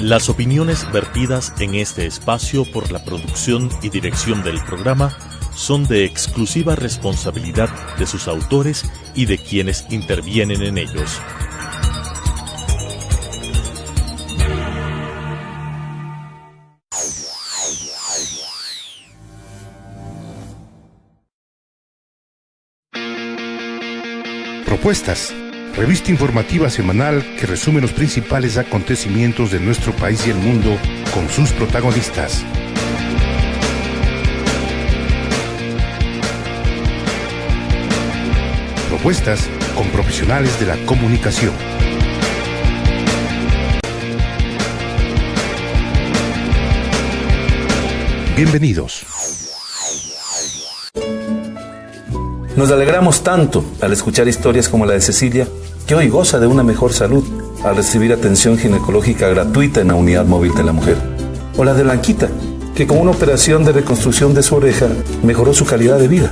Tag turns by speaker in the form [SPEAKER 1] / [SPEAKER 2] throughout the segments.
[SPEAKER 1] Las opiniones vertidas en este espacio por la producción y dirección del programa son de exclusiva responsabilidad de sus autores y de quienes intervienen en ellos.
[SPEAKER 2] Propuestas, revista informativa semanal que resume los principales acontecimientos de nuestro país y el mundo con sus protagonistas. Propuestas con profesionales de la comunicación. Bienvenidos.
[SPEAKER 3] Nos alegramos tanto al escuchar historias como la de Cecilia, que hoy goza de una mejor salud al recibir atención ginecológica gratuita en la unidad móvil de la mujer. O la de Blanquita, que con una operación de reconstrucción de su oreja mejoró su calidad de vida.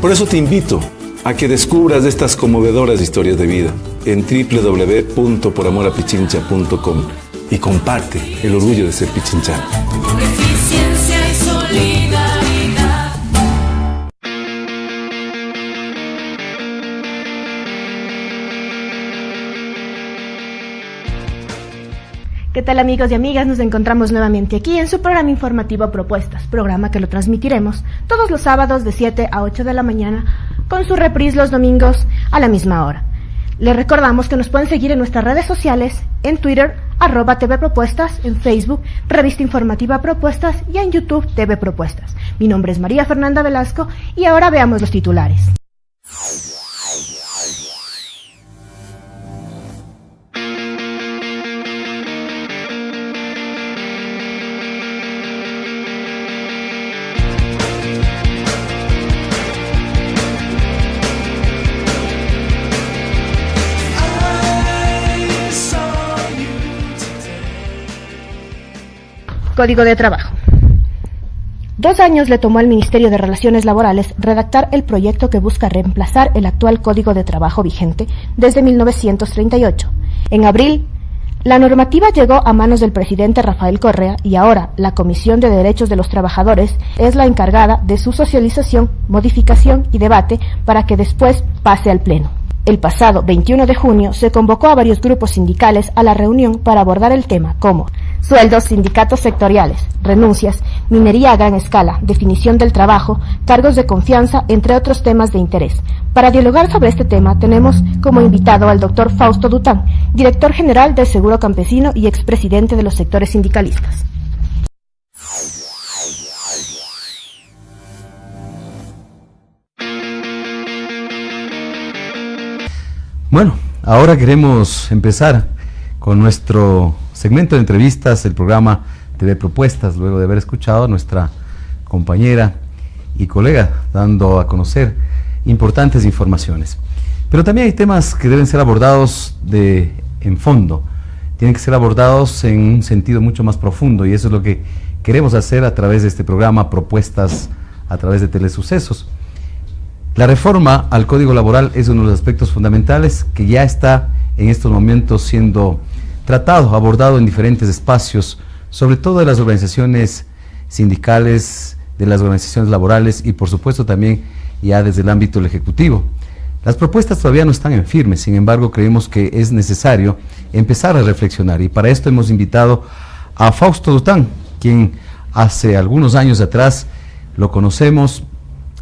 [SPEAKER 3] Por eso te invito a que descubras estas conmovedoras historias de vida en www.poramorapichincha.com y comparte el orgullo de ser pichinchano.
[SPEAKER 4] Eficiencia y solidaridad.
[SPEAKER 5] ¿Qué tal, amigos y amigas? Nos encontramos nuevamente aquí en su programa informativo Propuestas, programa que lo transmitiremos todos los sábados de 7 a 8 de la mañana, con su reprise los domingos a la misma hora. Les recordamos que nos pueden seguir en nuestras redes sociales, en Twitter, @TV Propuestas, en Facebook, Revista Informativa Propuestas, y en YouTube, TV Propuestas. Mi nombre es María Fernanda Velasco y ahora veamos los titulares. Código de Trabajo. 2 años le tomó al Ministerio de Relaciones Laborales redactar el proyecto que busca reemplazar el actual Código de Trabajo vigente desde 1938. En abril, la normativa llegó a manos del presidente Rafael Correa y ahora la Comisión de Derechos de los Trabajadores es la encargada de su socialización, modificación y debate para que después pase al Pleno. El pasado 21 de junio se convocó a varios grupos sindicales a la reunión para abordar el tema como sueldos, sindicatos sectoriales, renuncias, minería a gran escala, definición del trabajo, cargos de confianza, entre otros temas de interés. Para dialogar sobre este tema tenemos como invitado al doctor Fausto Dután, director general del Seguro Campesino y expresidente de los sectores sindicalistas.
[SPEAKER 6] Bueno, ahora queremos empezar con nuestro segmento de entrevistas, el programa TV Propuestas, luego de haber escuchado a nuestra compañera y colega dando a conocer importantes informaciones. Pero también hay temas que deben ser abordados en fondo, tienen que ser abordados en un sentido mucho más profundo, y eso es lo que queremos hacer a través de este programa Propuestas a través de Telesucesos. La reforma al Código Laboral es uno de los aspectos fundamentales que ya está en estos momentos siendo tratado, abordado en diferentes espacios, sobre todo de las organizaciones sindicales, de las organizaciones laborales y por supuesto también ya desde el ámbito del Ejecutivo. Las propuestas todavía no están en firme, sin embargo creemos que es necesario empezar a reflexionar, y para esto hemos invitado a Fausto Dután, quien hace algunos años atrás lo conocemos,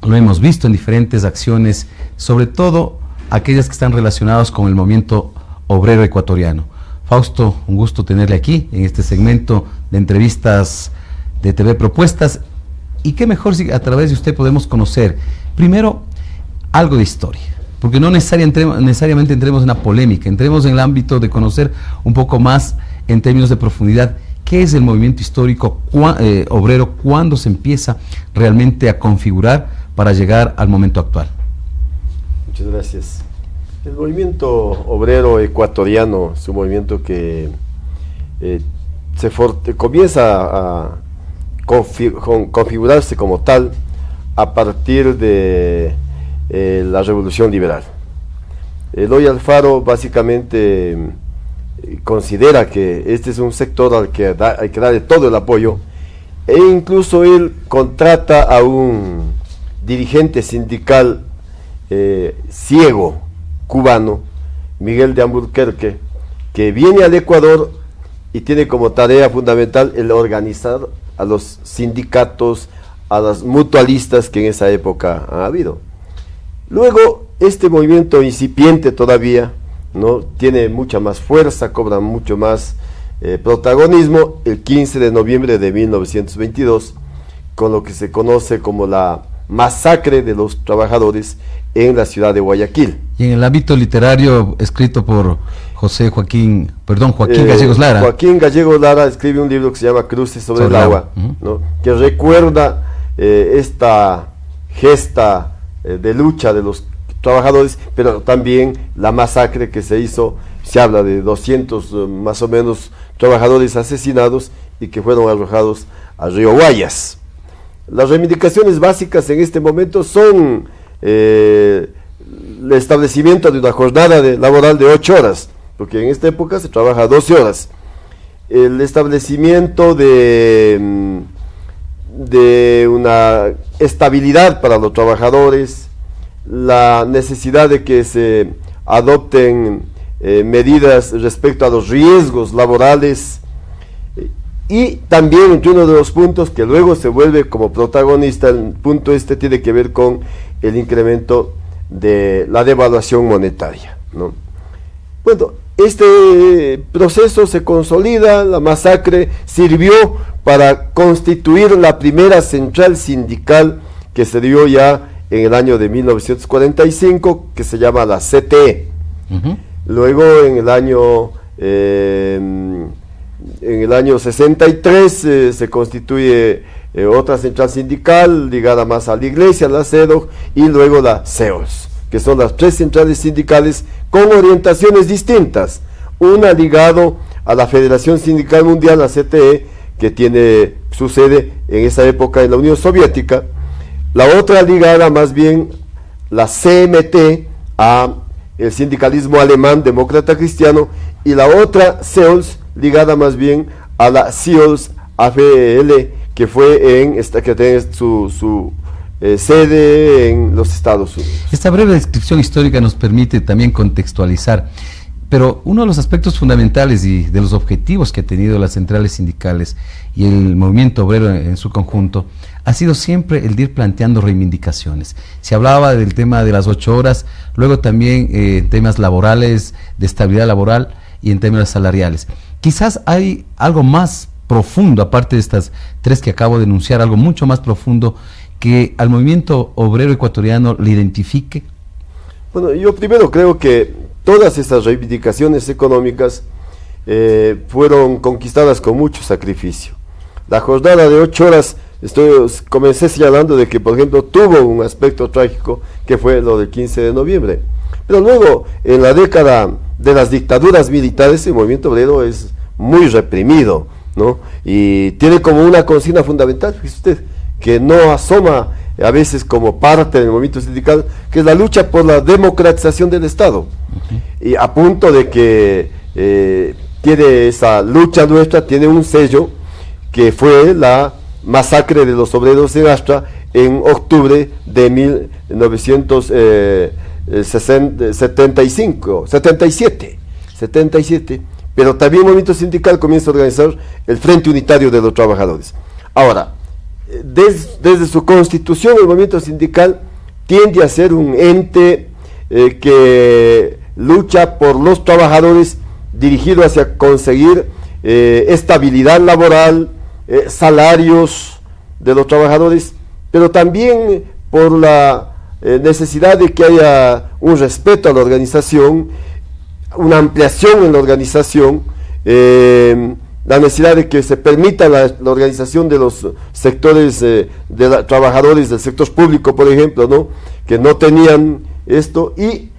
[SPEAKER 6] lo hemos visto en diferentes acciones, sobre todo aquellas que están relacionadas con el movimiento obrero ecuatoriano. Fausto, un gusto tenerle aquí en este segmento de entrevistas de TV Propuestas, y qué mejor si a través de usted podemos conocer primero algo de historia, porque no necesariamente entremos en la polémica, entremos en el ámbito de conocer un poco más en términos de profundidad qué es el movimiento histórico obrero, cuándo se empieza realmente a configurar para llegar al momento actual.
[SPEAKER 7] Muchas gracias. El movimiento obrero ecuatoriano es un movimiento que comienza a configurarse como tal a partir de la Revolución Liberal. Eloy Alfaro básicamente considera que este es un sector al que hay que darle todo el apoyo, e incluso él contrata a un dirigente sindical ciego cubano, Miguel de Alburquerque, que viene al Ecuador y tiene como tarea fundamental el organizar a los sindicatos, a las mutualistas que en esa época ha habido. Luego, este movimiento incipiente todavía, ¿no?, tiene mucha más fuerza, cobra mucho más protagonismo el 15 de noviembre de 1922, con lo que se conoce como la masacre de los trabajadores en la ciudad de Guayaquil.
[SPEAKER 6] Y en el ámbito literario, escrito por Joaquín Gallegos Lara.
[SPEAKER 7] Joaquín Gallegos Lara escribe un libro que se llama Cruces sobre el agua, ¿no?, que recuerda esta gesta de lucha de los trabajadores, pero también la masacre que se hizo. Se habla de 200 más o menos trabajadores asesinados y que fueron arrojados al río Guayas. Las reivindicaciones básicas en este momento son el establecimiento de una jornada laboral de 8 horas, porque en esta época se trabaja 12 horas. El establecimiento de una estabilidad para los trabajadores, la necesidad de que se adopten medidas respecto a los riesgos laborales, y también entre uno de los puntos que luego se vuelve como protagonista, el punto tiene que ver con el incremento de la devaluación monetaria, ¿no? Bueno, este proceso se consolida, la masacre sirvió para constituir la primera central sindical que se dio ya en el año de 1945, que se llama la CTE. Luego en el año 63 se constituye otra central sindical ligada más a la iglesia, la CEDOG, y luego la CEOLS, que son las 3 centrales sindicales con orientaciones distintas. Una ligado a la Federación Sindical Mundial, la CTE, que tiene su sede en esa época en la Unión Soviética. La otra ligada más bien, la CMT, a el sindicalismo alemán demócrata cristiano, y la otra CEOLS ligada más bien a la CIOLS AFL, que fue que tiene su sede en los Estados Unidos.
[SPEAKER 6] Esta breve descripción histórica nos permite también contextualizar, pero uno de los aspectos fundamentales y de los objetivos que ha tenido las centrales sindicales y el movimiento obrero en su conjunto ha sido siempre el de ir planteando reivindicaciones. Se hablaba del tema de las 8 horas, luego también temas laborales, de estabilidad laboral y en términos salariales. Quizás hay algo más profundo, aparte de estas 3 que acabo de enunciar, algo mucho más profundo que al movimiento obrero ecuatoriano le identifique.
[SPEAKER 7] Bueno, yo primero creo que todas estas reivindicaciones económicas fueron conquistadas con mucho sacrificio. La jornada de 8 horas, comencé señalando de que, por ejemplo, tuvo un aspecto trágico, que fue lo del 15 de noviembre. Pero luego, en la década de las dictaduras militares, el movimiento obrero es muy reprimido, ¿no? Y tiene como una consigna fundamental, fíjese usted, que no asoma a veces como parte del movimiento sindical, que es la lucha por la democratización del Estado. Y a punto de que tiene esa lucha nuestra, tiene un sello que fue la masacre de los obreros en Astra en octubre de 1977, pero también el movimiento sindical comienza a organizar el Frente Unitario de los Trabajadores. Ahora, desde su constitución, el movimiento sindical tiende a ser un ente que lucha por los trabajadores, dirigido hacia conseguir estabilidad laboral, salarios de los trabajadores, pero también por la necesidad de que haya un respeto a la organización, una ampliación en la organización, la necesidad de que se permita la organización de los sectores trabajadores del sector público, por ejemplo, ¿no?, que no tenían esto, y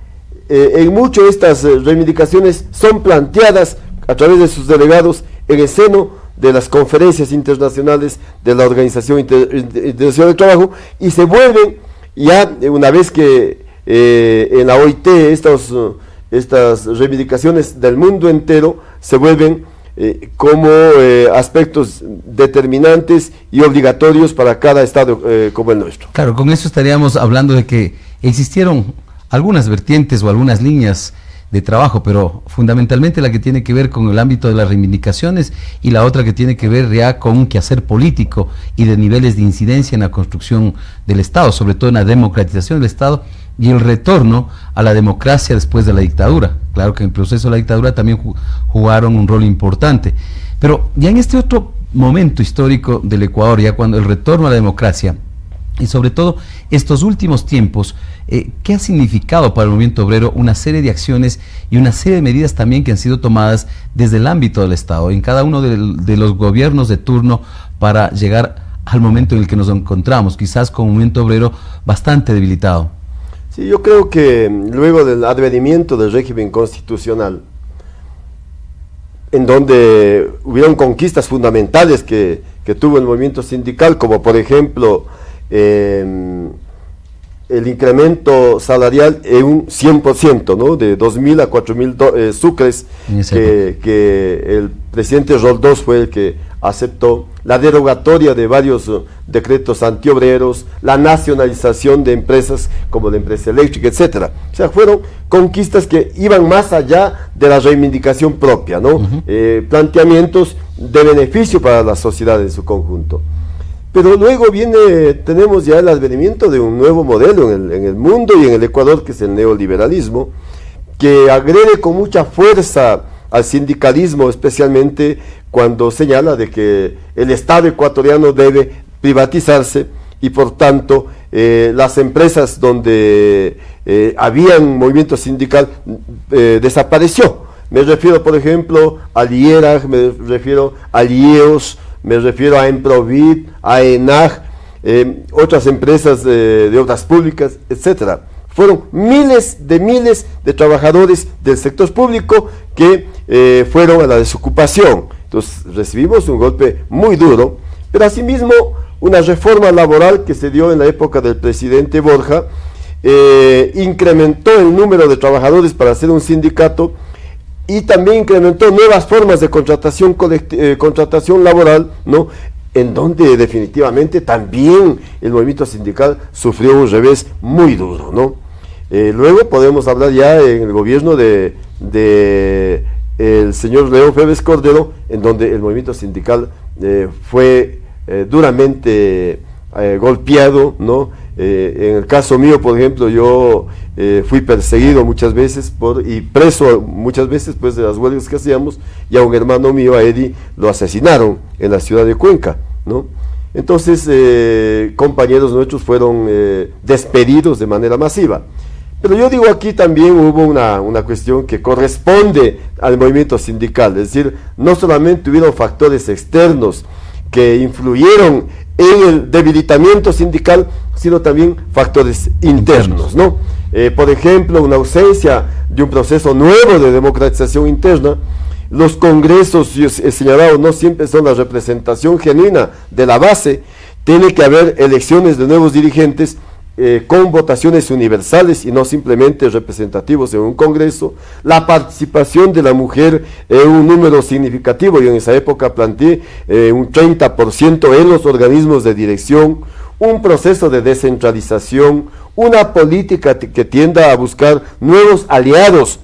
[SPEAKER 7] en muchas de estas reivindicaciones son planteadas a través de sus delegados en el seno de las conferencias internacionales de la Organización Internacional del Trabajo, y se vuelven ya, una vez que en la OIT estos estas reivindicaciones del mundo entero se vuelven como aspectos determinantes y obligatorios para cada Estado como el nuestro.
[SPEAKER 6] Claro, con eso estaríamos hablando de que existieron algunas vertientes o algunas líneas de trabajo, pero fundamentalmente la que tiene que ver con el ámbito de las reivindicaciones y la otra que tiene que ver ya con un quehacer político y de niveles de incidencia en la construcción del Estado, sobre todo en la democratización del Estado y el retorno a la democracia después de la dictadura. Claro que en el proceso de la dictadura también jugaron un rol importante, pero ya en este otro momento histórico del Ecuador, ya cuando el retorno a la democracia y sobre todo estos últimos tiempos, ¿qué ha significado para el movimiento obrero una serie de acciones y una serie de medidas también que han sido tomadas desde el ámbito del Estado, en cada uno de los gobiernos de turno, para llegar al momento en el que nos encontramos, quizás con un movimiento obrero bastante debilitado?
[SPEAKER 7] Sí, yo creo que luego del advenimiento del régimen constitucional, en donde hubieron conquistas fundamentales que tuvo el movimiento sindical, como por ejemplo el incremento salarial en un 100%, ¿no? De 2.000 a 4.000 sucres, que el presidente Roldós fue el que aceptó, la derogatoria de varios decretos antiobreros, la nacionalización de empresas como la empresa eléctrica, etcétera. O sea, fueron conquistas que iban más allá de la reivindicación propia, ¿no? Planteamientos de beneficio para la sociedad en su conjunto. Pero luego tenemos ya el advenimiento de un nuevo modelo en el mundo y en el Ecuador, que es el neoliberalismo, que agrede con mucha fuerza al sindicalismo, especialmente cuando señala de que el Estado ecuatoriano debe privatizarse y por tanto las empresas donde habían movimiento sindical desapareció. Me refiero, por ejemplo, al IERAG, me refiero al IEOS, me refiero a Emprovid, a ENAG, otras empresas de obras públicas, etcétera. Fueron miles de trabajadores del sector público que fueron a la desocupación. Entonces recibimos un golpe muy duro, pero asimismo una reforma laboral que se dio en la época del presidente Borja incrementó el número de trabajadores para hacer un sindicato y también incrementó nuevas formas de contratación laboral, ¿no? En donde definitivamente también el movimiento sindical sufrió un revés muy duro, ¿no? Luego podemos hablar ya en el gobierno de el señor León Febres Cordero, en donde el movimiento sindical fue duramente golpeado, ¿no? En el caso mío, por ejemplo, yo fui perseguido muchas veces y preso muchas veces pues de las huelgas que hacíamos, y a un hermano mío, a Eddie, lo asesinaron en la ciudad de Cuenca, ¿no? Entonces compañeros nuestros fueron despedidos de manera masiva. Pero yo digo, aquí también hubo una cuestión que corresponde al movimiento sindical, es decir, no solamente hubieron factores externos que influyeron en el debilitamiento sindical, sino también factores internos, ¿no? Por ejemplo, una ausencia de un proceso nuevo de democratización interna. Los congresos, yo he señalado, no siempre son la representación genuina de la base. Tiene que haber elecciones de nuevos dirigentes con votaciones universales y no simplemente representativos en un congreso. La participación de la mujer en un número significativo, yo en esa época planteé un 30% en los organismos de dirección, un proceso de descentralización, una política que tienda a buscar nuevos aliados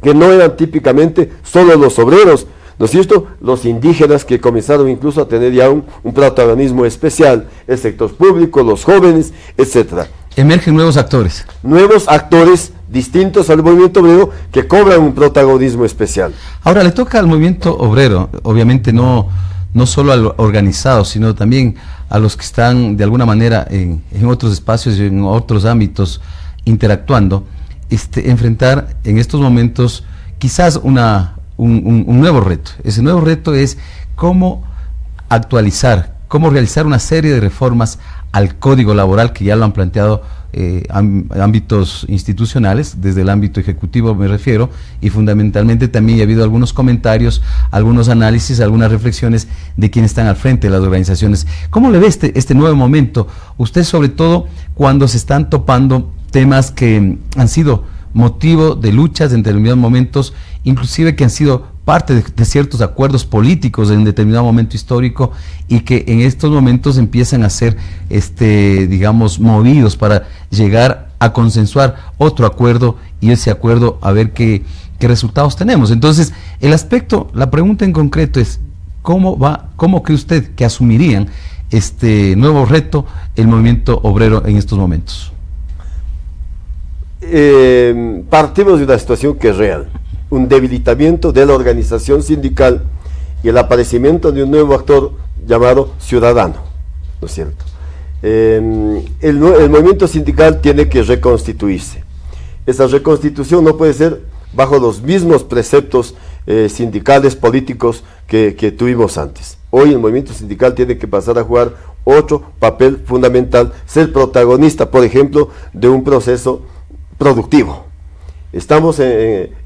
[SPEAKER 7] que no eran típicamente solo los obreros, ¿no es cierto? Los indígenas, que comenzaron incluso a tener ya un protagonismo especial, el sector público, los jóvenes, etcétera.
[SPEAKER 6] Emergen nuevos actores.
[SPEAKER 7] Nuevos actores distintos al movimiento obrero que cobran un protagonismo especial.
[SPEAKER 6] Ahora le toca al movimiento obrero, obviamente no solo al organizado, sino también a los que están de alguna manera en otros espacios y en otros ámbitos interactuando, enfrentar en estos momentos quizás un nuevo reto. Ese nuevo reto es cómo actualizar, cómo realizar una serie de reformas al Código Laboral, que ya lo han planteado ámbitos institucionales, desde el ámbito ejecutivo me refiero, y fundamentalmente también ha habido algunos comentarios, algunos análisis, algunas reflexiones de quienes están al frente de las organizaciones. ¿Cómo le ve este nuevo momento? Usted, sobre todo cuando se están topando temas que han sido motivo de luchas en determinados momentos, inclusive que han sido parte de ciertos acuerdos políticos en determinado momento histórico y que en estos momentos empiezan a ser, digamos, movidos para llegar a consensuar otro acuerdo y ese acuerdo a ver qué resultados tenemos. Entonces, la pregunta en concreto es, ¿cómo cree usted que asumirían este nuevo reto el movimiento obrero en estos momentos?
[SPEAKER 7] Partimos de una situación que es real, un debilitamiento de la organización sindical y el aparecimiento de un nuevo actor llamado ciudadano, ¿no es cierto? El movimiento sindical tiene que reconstituirse. Esa reconstitución no puede ser bajo los mismos preceptos sindicales, políticos que tuvimos antes. Hoy el movimiento sindical tiene que pasar a jugar otro papel fundamental, ser protagonista, por ejemplo, de un proceso productivo. Estamos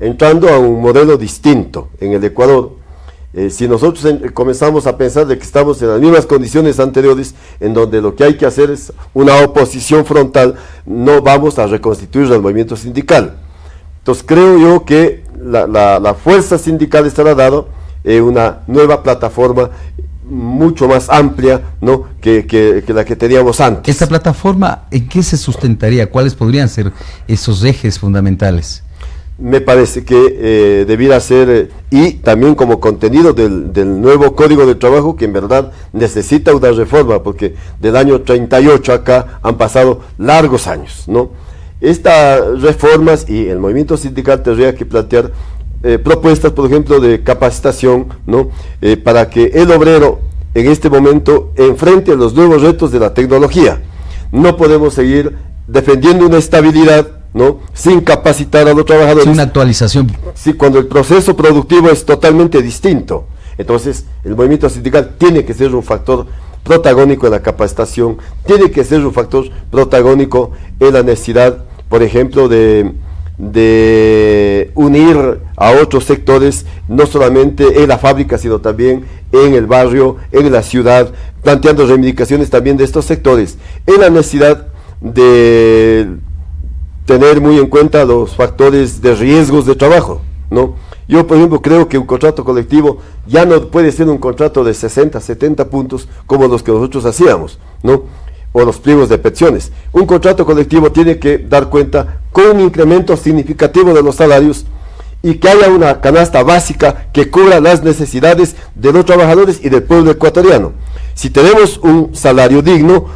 [SPEAKER 7] entrando a un modelo distinto en el Ecuador. Si nosotros comenzamos a pensar de que estamos en las mismas condiciones anteriores, en donde lo que hay que hacer es una oposición frontal, no vamos a reconstituir el movimiento sindical. Entonces creo yo que la fuerza sindical estará dada una nueva plataforma mucho más amplia, ¿no?, que la que teníamos antes.
[SPEAKER 6] ¿Esta plataforma en qué se sustentaría? ¿Cuáles podrían ser esos ejes fundamentales?
[SPEAKER 7] Me parece que debiera ser, y también como contenido del nuevo Código de Trabajo, que en verdad necesita una reforma, porque del año 38 acá han pasado largos años, ¿no? Estas reformas y el movimiento sindical tendría que plantear propuestas, por ejemplo, de capacitación, ¿no?, para que el obrero en este momento enfrente los nuevos retos de la tecnología. No podemos seguir defendiendo una estabilidad, ¿no?, sin capacitar a los trabajadores.
[SPEAKER 6] Sí, una actualización.
[SPEAKER 7] Sí, cuando el proceso productivo es totalmente distinto. Entonces, el movimiento sindical tiene que ser un factor protagónico en la capacitación, tiene que ser un factor protagónico en la necesidad, por ejemplo, de unir a otros sectores, no solamente en la fábrica, sino también en el barrio, en la ciudad, planteando reivindicaciones también de estos sectores, en la necesidad de tener muy en cuenta los factores de riesgos de trabajo, ¿no? Yo, por ejemplo, creo que un contrato colectivo ya no puede ser un contrato de 60, 70 puntos como los que nosotros hacíamos, ¿no?, o los pliegos de peticiones. Un contrato colectivo tiene que dar cuenta con un incremento significativo de los salarios y que haya una canasta básica que cubra las necesidades de los trabajadores y del pueblo ecuatoriano. Si tenemos un salario digno,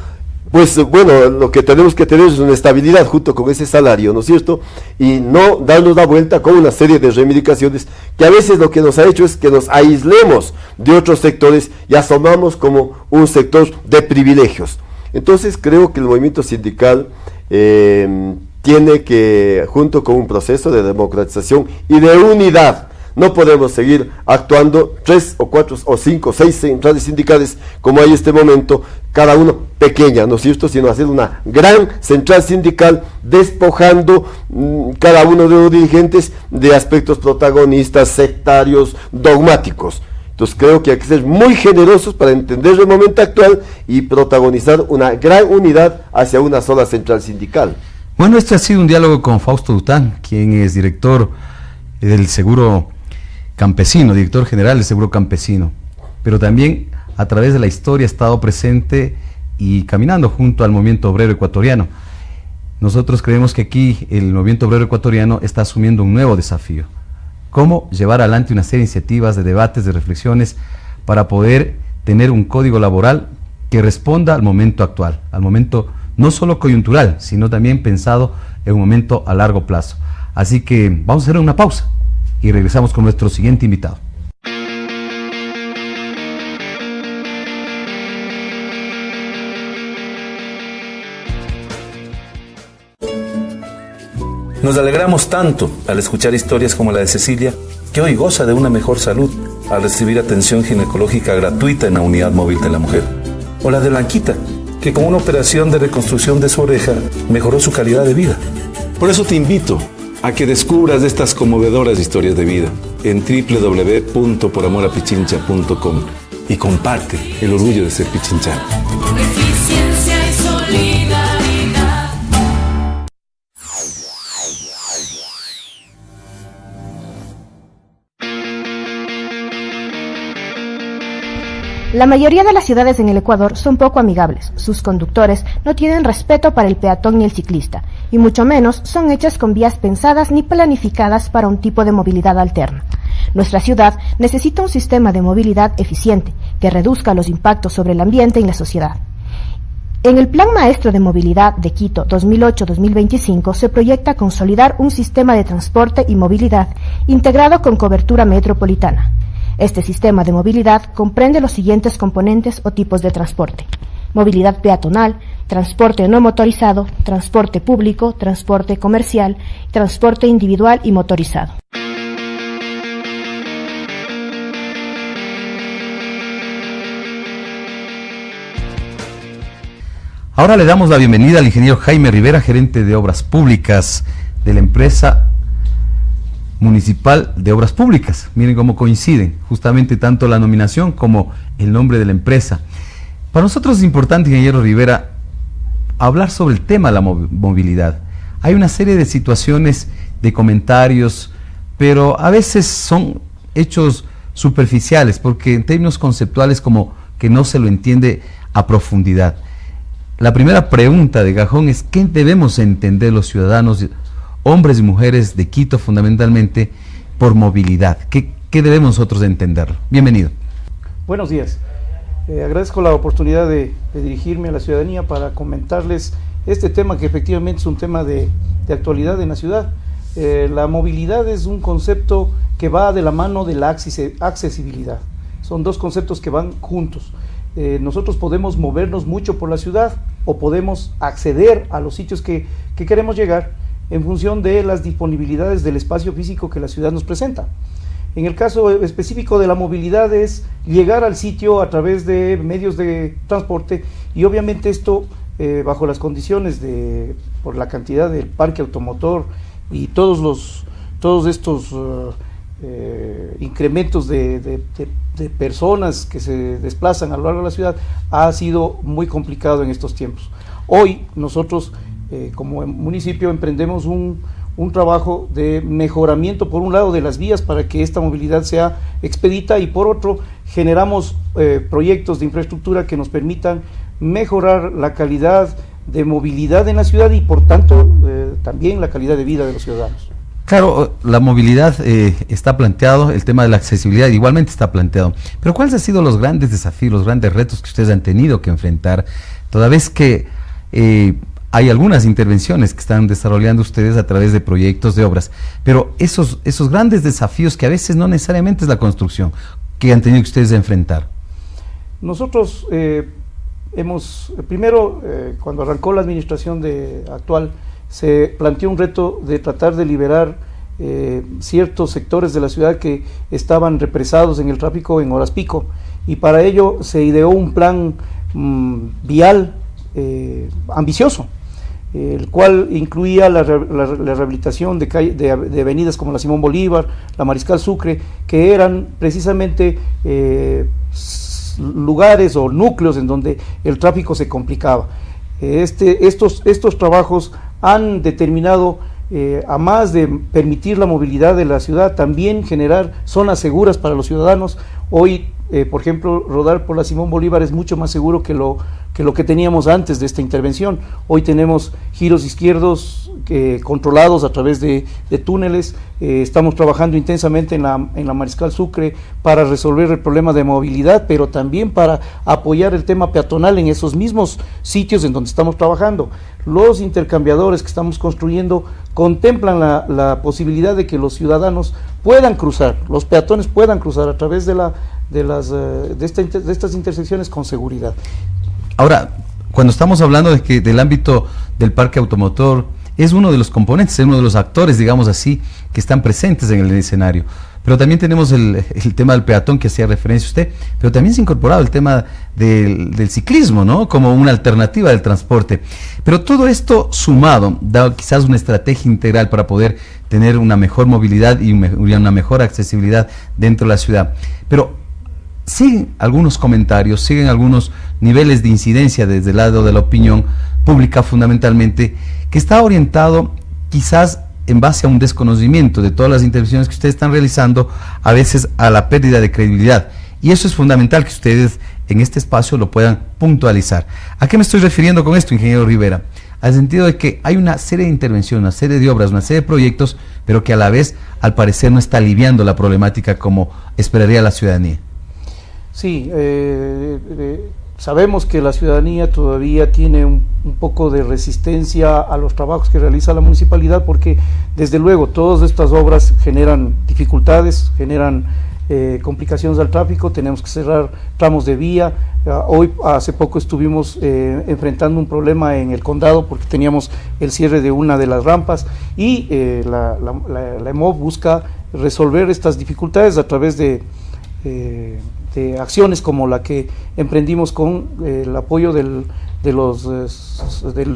[SPEAKER 7] pues bueno, lo que tenemos que tener es una estabilidad junto con ese salario, ¿no es cierto? Y no darnos la vuelta con una serie de reivindicaciones que a veces lo que nos ha hecho es que nos aislemos de otros sectores y asomamos como un sector de privilegios. Entonces creo que el movimiento sindical tiene que, junto con un proceso de democratización y de unidad, no podemos seguir actuando 3 o 4 o 5 o 6 centrales sindicales como hay en este momento, cada uno pequeña, ¿no es cierto?, sino hacer una gran central sindical despojando cada uno de los dirigentes de aspectos protagonistas, sectarios, dogmáticos. Entonces creo que hay que ser muy generosos para entender el momento actual y protagonizar una gran unidad hacia una sola central sindical.
[SPEAKER 6] Bueno, este ha sido un diálogo con Fausto Dután, quien es director del Seguro Campesino, director general del Seguro Campesino, pero también a través de la historia ha estado presente y caminando junto al movimiento obrero ecuatoriano. Nosotros creemos que aquí el movimiento obrero ecuatoriano está asumiendo un nuevo desafío. Cómo llevar adelante una serie de iniciativas, de debates, de reflexiones para poder tener un código laboral que responda al momento actual, al momento no solo coyuntural, sino también pensado en un momento a largo plazo. Así que vamos a hacer una pausa y regresamos con nuestro siguiente invitado.
[SPEAKER 3] Nos alegramos tanto al escuchar historias como la de Cecilia, que hoy goza de una mejor salud al recibir atención ginecológica gratuita en la unidad móvil de la mujer. O la de Blanquita, que con una operación de reconstrucción de su oreja mejoró su calidad de vida. Por eso te invito a que descubras estas conmovedoras historias de vida en www.poramorapichincha.com y comparte el orgullo de ser pichinchano.
[SPEAKER 4] Eficiencia y solidaridad.
[SPEAKER 5] La mayoría de las ciudades en el Ecuador son poco amigables. Sus conductores no tienen respeto para el peatón ni el ciclista, y mucho menos son hechas con vías pensadas ni planificadas para un tipo de movilidad alterna. Nuestra ciudad necesita un sistema de movilidad eficiente que reduzca los impactos sobre el ambiente y la sociedad. En el Plan Maestro de Movilidad de Quito 2008-2025 se proyecta consolidar un sistema de transporte y movilidad integrado con cobertura metropolitana. Este sistema de movilidad comprende los siguientes componentes o tipos de transporte: movilidad peatonal, transporte no motorizado, transporte público, transporte comercial, transporte individual y motorizado.
[SPEAKER 6] Ahora le damos la bienvenida al ingeniero Jaime Rivera, gerente de Obras Públicas de la empresa municipal de Obras Públicas. Miren cómo coinciden justamente tanto la nominación como el nombre de la empresa. Para nosotros es importante, ingeniero Rivera, hablar sobre el tema de la movilidad. Hay una serie de situaciones, de comentarios, pero a veces son hechos superficiales, porque en términos conceptuales como que no se lo entiende a profundidad. La primera pregunta de cajón es: ¿qué debemos entender los ciudadanos, hombres y mujeres de Quito fundamentalmente, por movilidad? ¿Qué debemos nosotros entenderlo? Bienvenido.
[SPEAKER 8] Buenos días. Agradezco la oportunidad de dirigirme a la ciudadanía para comentarles este tema, que efectivamente es un tema de actualidad en la ciudad. La movilidad es un concepto que va de la mano de la accesibilidad. Son dos conceptos que van juntos. Nosotros podemos movernos mucho por la ciudad o podemos acceder a los sitios que queremos llegar en función de las disponibilidades del espacio físico que la ciudad nos presenta. En el caso específico de la movilidad es llegar al sitio a través de medios de transporte, y obviamente esto bajo las condiciones por la cantidad del parque automotor y todos estos incrementos de personas que se desplazan a lo largo de la ciudad, ha sido muy complicado en estos tiempos. Hoy nosotros como municipio emprendemos un trabajo de mejoramiento, por un lado, de las vías para que esta movilidad sea expedita, y por otro generamos proyectos de infraestructura que nos permitan mejorar la calidad de movilidad en la ciudad y por tanto también la calidad de vida de los ciudadanos.
[SPEAKER 6] Claro, la movilidad está planteado, el tema de la accesibilidad igualmente está planteado, pero ¿cuáles han sido los grandes desafíos, los grandes retos que ustedes han tenido que enfrentar, toda vez que hay algunas intervenciones que están desarrollando ustedes a través de proyectos de obras, pero esos grandes desafíos que a veces no necesariamente es la construcción, que han tenido que ustedes enfrentar?
[SPEAKER 8] Nosotros primero, cuando arrancó la administración actual, se planteó un reto de tratar de liberar ciertos sectores de la ciudad que estaban represados en el tráfico en horas pico, y para ello se ideó un plan vial ambicioso, el cual incluía la rehabilitación de avenidas como la Simón Bolívar, la Mariscal Sucre, que eran precisamente lugares o núcleos en donde el tráfico se complicaba. Estos trabajos han determinado, a más de permitir la movilidad de la ciudad, también generar zonas seguras para los ciudadanos. Hoy, por ejemplo, rodar por la Simón Bolívar es mucho más seguro que lo que teníamos antes de esta intervención. Hoy tenemos giros izquierdos controlados a través de túneles. Estamos trabajando intensamente en la Mariscal Sucre para resolver el problema de movilidad, pero también para apoyar el tema peatonal en esos mismos sitios en donde estamos trabajando. Los intercambiadores que estamos construyendo contemplan la posibilidad de que los ciudadanos puedan cruzar, los peatones puedan cruzar a través de estas intersecciones con seguridad.
[SPEAKER 6] Ahora, cuando estamos hablando del ámbito del parque automotor, es uno de los componentes, es uno de los actores, digamos así, que están presentes en el escenario. Pero también tenemos el tema del peatón que hacía referencia usted, pero también se ha incorporado el tema del ciclismo, ¿no?, como una alternativa del transporte. Pero todo esto sumado da quizás una estrategia integral para poder tener una mejor movilidad y una mejor accesibilidad dentro de la ciudad. Pero siguen algunos comentarios, siguen algunos niveles de incidencia desde el lado de la opinión pública fundamentalmente, que está orientado quizás en base a un desconocimiento de todas las intervenciones que ustedes están realizando, a veces a la pérdida de credibilidad. Y eso es fundamental que ustedes en este espacio lo puedan puntualizar. ¿A qué me estoy refiriendo con esto, ingeniero Rivera? Al sentido de que hay una serie de intervenciones, una serie de obras, una serie de proyectos, pero que a la vez, al parecer, no está aliviando la problemática como esperaría la ciudadanía.
[SPEAKER 8] Sí, sabemos que la ciudadanía todavía tiene un poco de resistencia a los trabajos que realiza la municipalidad, porque desde luego todas estas obras generan dificultades, generan complicaciones al tráfico, tenemos que cerrar tramos de vía. Hoy, hace poco estuvimos enfrentando un problema en el condado porque teníamos el cierre de una de las rampas y la EMOB busca resolver estas dificultades a través de acciones como la que emprendimos con el apoyo del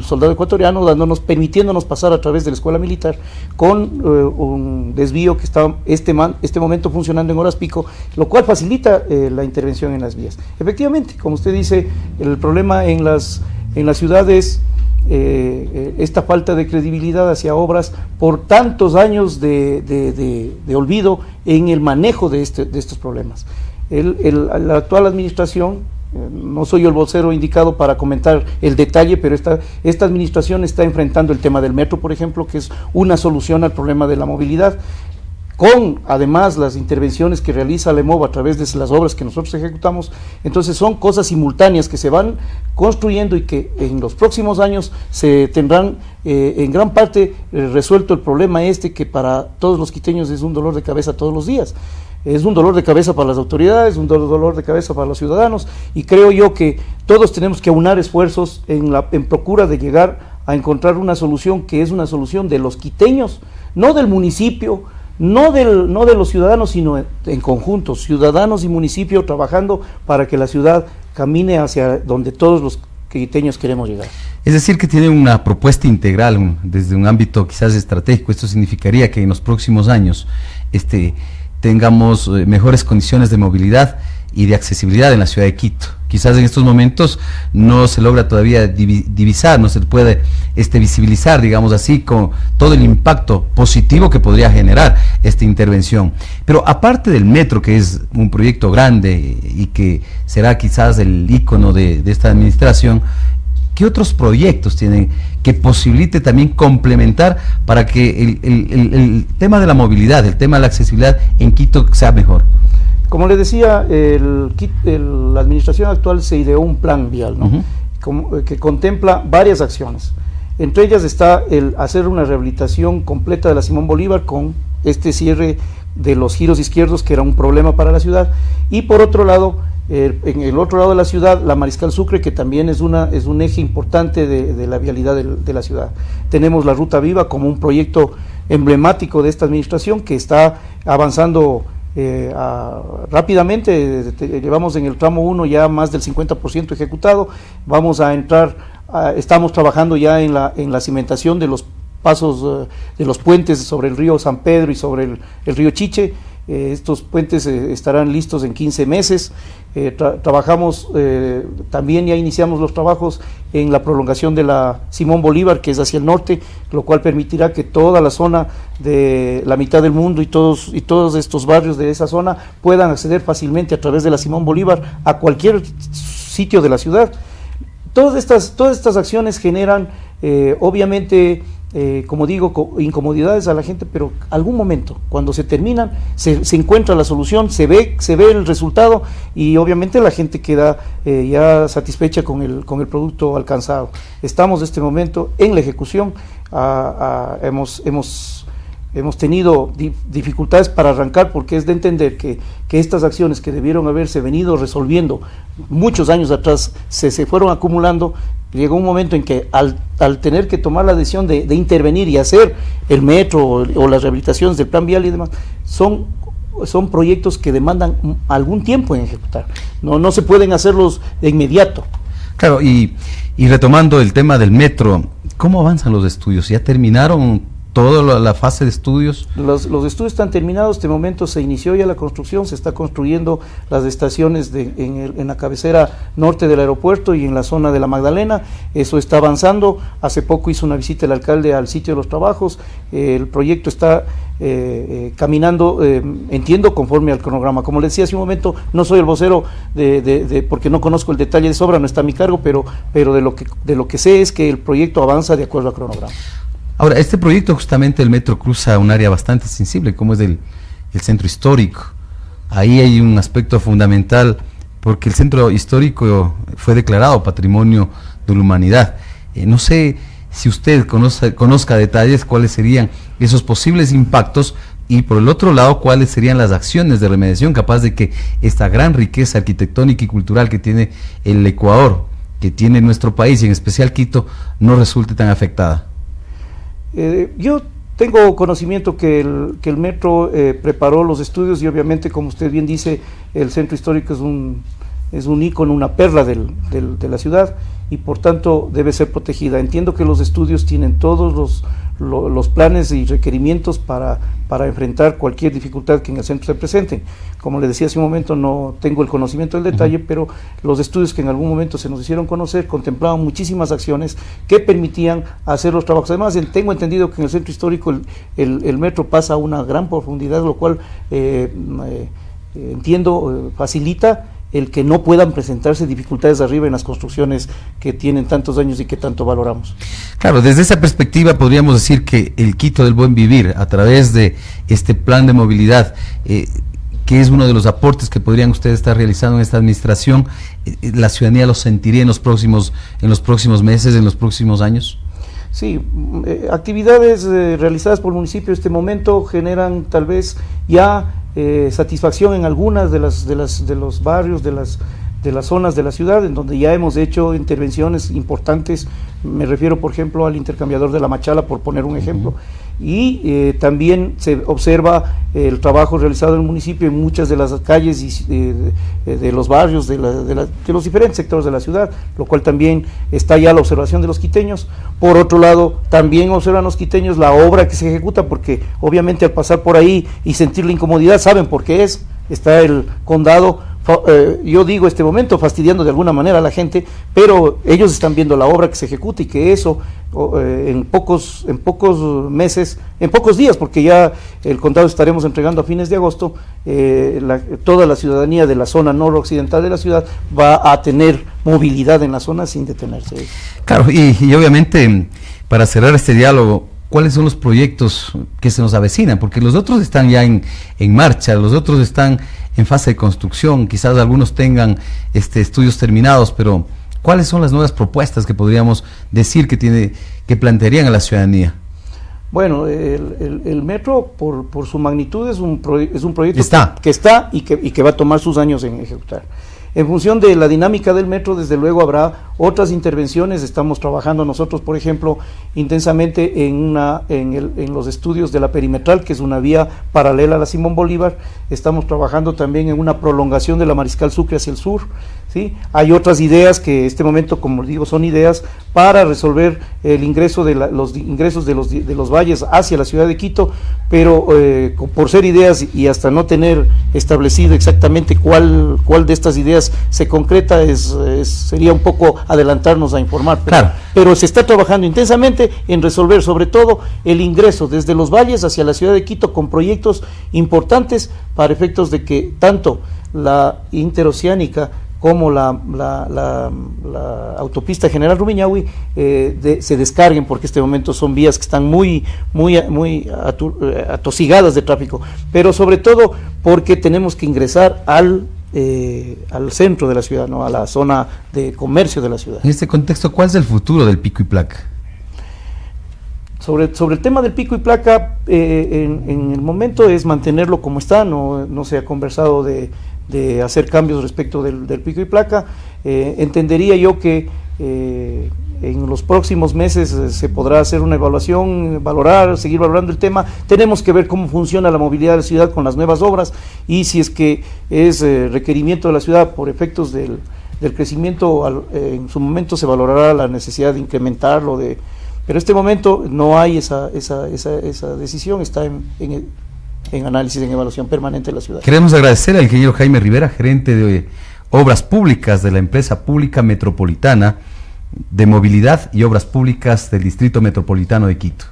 [SPEAKER 8] soldado ecuatoriano, permitiéndonos pasar a través de la escuela militar con un desvío que está este momento funcionando en horas pico, lo cual facilita la intervención en las vías. Efectivamente, como usted dice, el problema en las ciudades, esta falta de credibilidad hacia obras por tantos años de olvido en el manejo de estos problemas. La actual administración, no soy el vocero indicado para comentar el detalle, pero esta administración está enfrentando el tema del metro, por ejemplo, que es una solución al problema de la movilidad, con además las intervenciones que realiza la EMOB a través de las obras que nosotros ejecutamos. Entonces son cosas simultáneas que se van construyendo y que en los próximos años se tendrán en gran parte resuelto el problema que para todos los quiteños es un dolor de cabeza todos los días. Es un dolor de cabeza para las autoridades, un dolor de cabeza para los ciudadanos, y creo yo que todos tenemos que aunar esfuerzos en procura de llegar a encontrar una solución que es una solución de los quiteños, no del municipio, no de los ciudadanos, sino en conjunto, ciudadanos y municipio trabajando para que la ciudad camine hacia donde todos los quiteños queremos llegar.
[SPEAKER 6] Es decir, que tiene una propuesta integral desde un ámbito quizás estratégico. Esto significaría que en los próximos años tengamos mejores condiciones de movilidad y de accesibilidad en la ciudad de Quito. Quizás en estos momentos no se logra todavía divisar, no se puede visibilizar, digamos así, con todo el impacto positivo que podría generar esta intervención. Pero aparte del metro, que es un proyecto grande y que será quizás el ícono de esta administración, ¿qué otros proyectos tienen que posibilite también complementar para que el tema de la movilidad, el tema de la accesibilidad en Quito sea mejor?
[SPEAKER 8] Como le decía, la administración actual se ideó un plan vial, ¿no? Que contempla varias acciones. Entre ellas está el hacer una rehabilitación completa de la Simón Bolívar con este cierre de los giros izquierdos, que era un problema para la ciudad, y por otro lado, en el otro lado de la ciudad, la Mariscal Sucre, que también es un eje importante de la vialidad de la ciudad. Tenemos la Ruta Viva como un proyecto emblemático de esta administración que está avanzando rápidamente. Llevamos en el tramo 1 ya más del 50% ejecutado. Vamos a entrar, estamos trabajando ya en la cimentación de los pasos, de los puentes sobre el río San Pedro y sobre el río Chiche. Estos puentes estarán listos en 15 meses. Trabajamos, también ya iniciamos los trabajos en la prolongación de la Simón Bolívar, que es hacia el norte, lo cual permitirá que toda la zona de la mitad del mundo y todos estos barrios de esa zona puedan acceder fácilmente a través de la Simón Bolívar a cualquier sitio de la ciudad. Todas estas acciones generan, obviamente, como digo, incomodidades a la gente, pero algún momento, cuando se terminan, se encuentra la solución, se ve el resultado, y obviamente la gente queda ya satisfecha con el producto alcanzado. Estamos en este momento en la ejecución. Hemos tenido dificultades para arrancar, porque es de entender que estas acciones que debieron haberse venido resolviendo muchos años atrás se fueron acumulando. Llegó un momento en que al tener que tomar la decisión de intervenir y hacer el metro o las rehabilitaciones del plan vial y demás, son proyectos que demandan algún tiempo en ejecutar. No se pueden hacerlos de inmediato.
[SPEAKER 6] Claro, y retomando el tema del metro, ¿cómo avanzan los estudios? ¿Ya terminaron toda la fase de estudios?
[SPEAKER 8] Los estudios están terminados, este momento se inició ya la construcción, se está construyendo las estaciones en la cabecera norte del aeropuerto y en la zona de la Magdalena, eso está avanzando. Hace poco hizo una visita el alcalde al sitio de los trabajos, el proyecto está caminando, entiendo, conforme al cronograma. Como le decía hace un momento, no soy el vocero porque no conozco el detalle de sobra, no está a mi cargo, pero de lo que sé es que el proyecto avanza de acuerdo al cronograma.
[SPEAKER 6] Ahora, este proyecto justamente el metro cruza un área bastante sensible, como es el centro histórico. Ahí hay un aspecto fundamental, porque el centro histórico fue declarado Patrimonio de la Humanidad. No sé si usted conozca detalles, cuáles serían esos posibles impactos, y por el otro lado, cuáles serían las acciones de remediación capaz de que esta gran riqueza arquitectónica y cultural que tiene el Ecuador, que tiene nuestro país y en especial Quito, no resulte tan afectada.
[SPEAKER 8] Yo tengo conocimiento que el metro preparó los estudios y obviamente, como usted bien dice, el centro histórico es un ícono, una perla de la ciudad, y por tanto debe ser protegida. Entiendo que los estudios tienen todos los planes y requerimientos para enfrentar cualquier dificultad que en el centro se presente. Como le decía hace un momento, no tengo el conocimiento del detalle, pero los estudios que en algún momento se nos hicieron conocer contemplaban muchísimas acciones que permitían hacer los trabajos. Además, tengo entendido que en el centro histórico el metro pasa a una gran profundidad, lo cual entiendo facilita el que no puedan presentarse dificultades arriba en las construcciones que tienen tantos años y que tanto valoramos.
[SPEAKER 6] Claro, desde esa perspectiva podríamos decir que el Quito del Buen Vivir, a través de este plan de movilidad, que es uno de los aportes que podrían ustedes estar realizando en esta administración, la ciudadanía lo sentiría en los próximos meses, en los próximos años.
[SPEAKER 8] Sí, actividades realizadas por el municipio en este momento generan tal vez ya satisfacción en algunas de los barrios, de las zonas de la ciudad, en donde ya hemos hecho intervenciones importantes. Me refiero, por ejemplo, al intercambiador de la Machala, por poner un ejemplo. Y también se observa el trabajo realizado en el municipio en muchas de las calles y de los barrios, de los diferentes sectores de la ciudad, lo cual también está ya a la observación de los quiteños. Por otro lado, también observan los quiteños la obra que se ejecuta, porque obviamente al pasar por ahí y sentir la incomodidad, saben por qué está el condado, yo digo este momento, fastidiando de alguna manera a la gente, pero ellos están viendo la obra que se ejecuta y que eso en pocos meses, en pocos días, porque ya el condado estaremos entregando a fines de agosto, toda la ciudadanía de la zona noroccidental de la ciudad va a tener movilidad en la zona sin detenerse.
[SPEAKER 6] Claro, y obviamente, para cerrar este diálogo, ¿cuáles son los proyectos que se nos avecinan? Porque los otros están ya en marcha, los otros están en fase de construcción, quizás algunos tengan estudios terminados, pero ¿cuáles son las nuevas propuestas que podríamos decir que plantearían a la ciudadanía?
[SPEAKER 8] Bueno, el metro, por su magnitud, es un proyecto que está y que va a tomar sus años en ejecutar. En función de la dinámica del metro, desde luego habrá otras intervenciones. Estamos trabajando nosotros, por ejemplo, intensamente en los estudios de la perimetral, que es una vía paralela a la Simón Bolívar. Estamos trabajando también en una prolongación de la Mariscal Sucre hacia el sur, ¿sí? Hay otras ideas que en este momento, como digo, son ideas para resolver el ingreso los ingresos de los valles hacia la ciudad de Quito, pero por ser ideas y hasta no tener establecido exactamente cuál de estas ideas se concreta, sería un poco adelantarnos a informar, pero se está trabajando intensamente en resolver sobre todo el ingreso desde los valles hacia la ciudad de Quito, con proyectos importantes para efectos de que tanto la interoceánica como la autopista General Rumiñahui se descarguen, porque en este momento son vías que están muy atosigadas de tráfico, pero sobre todo porque tenemos que ingresar al centro de la ciudad, ¿no? A la zona de comercio de la ciudad.
[SPEAKER 6] En este contexto, ¿cuál es el futuro del pico y placa?
[SPEAKER 8] Sobre el tema del pico y placa, en el momento es mantenerlo como está, no se ha conversado de hacer cambios respecto del pico y placa. Entendería yo que en los próximos meses se podrá hacer una evaluación, seguir valorando el tema. Tenemos que ver cómo funciona la movilidad de la ciudad con las nuevas obras, y si es que es requerimiento de la ciudad por efectos del crecimiento, en su momento se valorará la necesidad de incrementarlo, de Pero en este momento no hay esa decisión, está en análisis, en evaluación permanente de la ciudad.
[SPEAKER 6] Queremos agradecer al ingeniero Jaime Rivera, gerente de Obras Públicas de la empresa pública metropolitana de movilidad y obras públicas del Distrito Metropolitano de Quito.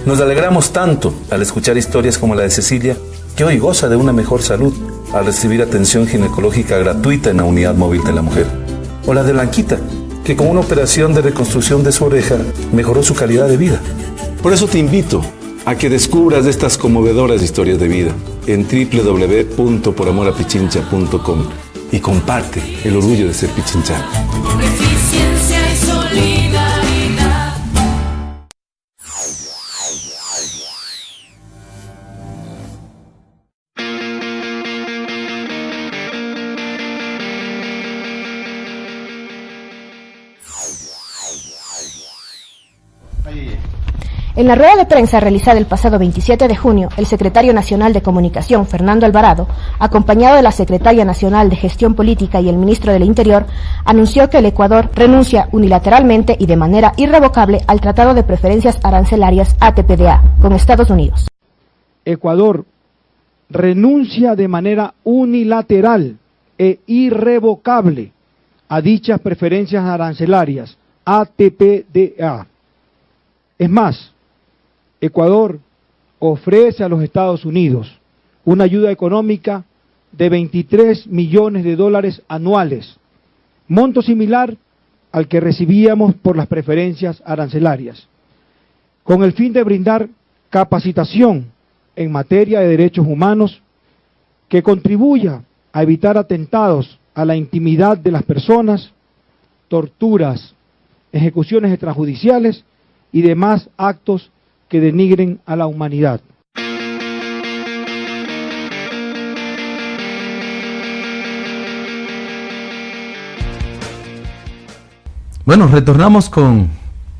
[SPEAKER 3] Nos alegramos tanto al escuchar historias como la de Cecilia, que hoy goza de una mejor salud al recibir atención ginecológica gratuita en la unidad móvil de la mujer. O la de Blanquita, que con una operación de reconstrucción de su oreja mejoró su calidad de vida. Por eso te invito a que descubras estas conmovedoras historias de vida en www.poramorapichincha.com y comparte el orgullo de ser pichinchano.
[SPEAKER 4] Eficiencia y solidaridad.
[SPEAKER 5] En la rueda de prensa realizada el pasado 27 de junio, el secretario nacional de Comunicación, Fernando Alvarado, acompañado de la secretaria nacional de Gestión Política y el ministro del Interior, anunció que el Ecuador renuncia unilateralmente y de manera irrevocable al Tratado de Preferencias Arancelarias ATPDA con Estados Unidos.
[SPEAKER 9] Ecuador renuncia de manera unilateral e irrevocable a dichas preferencias arancelarias ATPDA. Es más, Ecuador ofrece a los Estados Unidos una ayuda económica de $23 millones anuales, monto similar al que recibíamos por las preferencias arancelarias, con el fin de brindar capacitación en materia de derechos humanos que contribuya a evitar atentados a la intimidad de las personas, torturas, ejecuciones extrajudiciales y demás actos que denigren a la humanidad.
[SPEAKER 6] Bueno, retornamos con